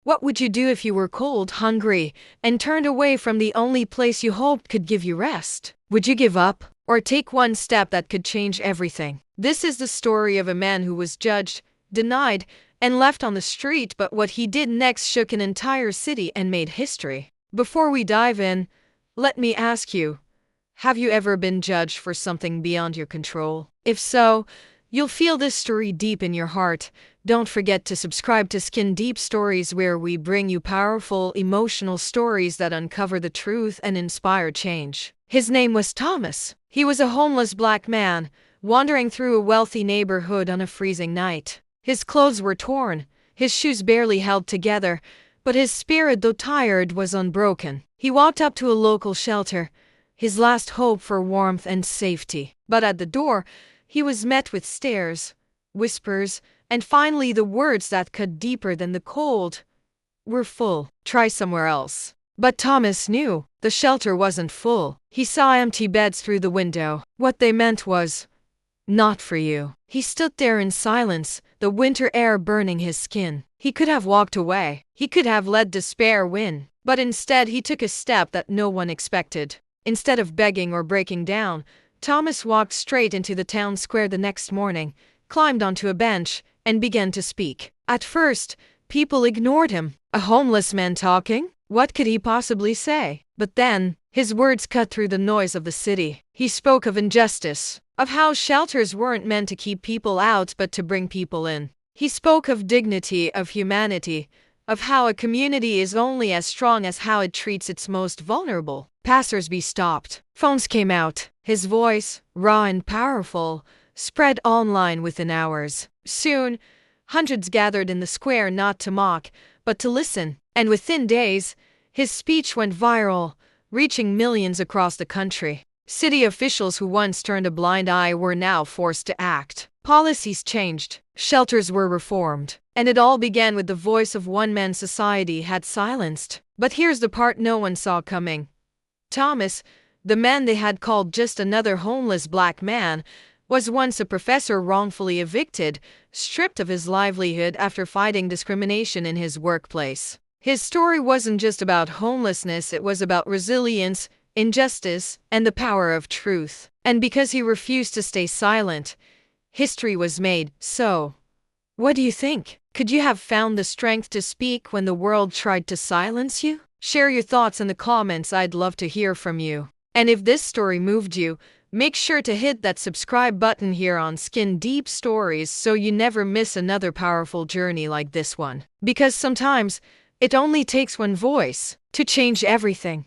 What would you do if you were cold, hungry, and turned away from the only place you hoped could give you rest? Would you give up, or take one step that could change everything? This is the story of a man who was judged, denied, and left on the street, but what he did next shook an entire city and made history. Before we dive in, let me ask you, have you ever been judged for something beyond your control? If so, you'll feel this story deep in your heart. Don't forget to subscribe to Skin Deep Stories, where we bring you powerful, emotional stories that uncover the truth and inspire change. His name was Thomas. He was a homeless black man, wandering through a wealthy neighborhood on a freezing night. His clothes were torn, his shoes barely held together, but his spirit, though tired, was unbroken. He walked up to a local shelter, his last hope for warmth and safety. But at the door, he was met with stares, whispers, and finally the words that cut deeper than the cold. "We're full. Try somewhere else." But Thomas knew the shelter wasn't full. He saw empty beds through the window. What they meant was, "Not for you." He stood there in silence, the winter air burning his skin. He could have walked away. He could have let despair win. But instead he took a step that no one expected. Instead of begging or breaking down, Thomas walked straight into the town square the next morning, climbed onto a bench, and began to speak. At first, people ignored him. A homeless man talking? What could he possibly say? But then, his words cut through the noise of the city. He spoke of injustice, of how shelters weren't meant to keep people out but to bring people in. He spoke of dignity, of humanity, of how a community is only as strong as how it treats its most vulnerable. Passersby stopped. Phones came out. His voice, raw and powerful, spread online within hours. Soon, hundreds gathered in the square not to mock, but to listen. And within days, his speech went viral, reaching millions across the country. City officials who once turned a blind eye were now forced to act. Policies changed. Shelters were reformed. And it all began with the voice of one man society had silenced. But here's the part no one saw coming. Thomas, the man they had called just another homeless black man, was once a professor wrongfully evicted, stripped of his livelihood after fighting discrimination in his workplace. His story wasn't just about homelessness, it was about resilience, injustice, and the power of truth. And because he refused to stay silent, history was made. So, what do you think? Could you have found the strength to speak when the world tried to silence you? Share your thoughts in the comments, I'd love to hear from you. And if this story moved you, make sure to hit that subscribe button here on Skin Deep Stories so you never miss another powerful journey like this one. Because sometimes, it only takes one voice to change everything.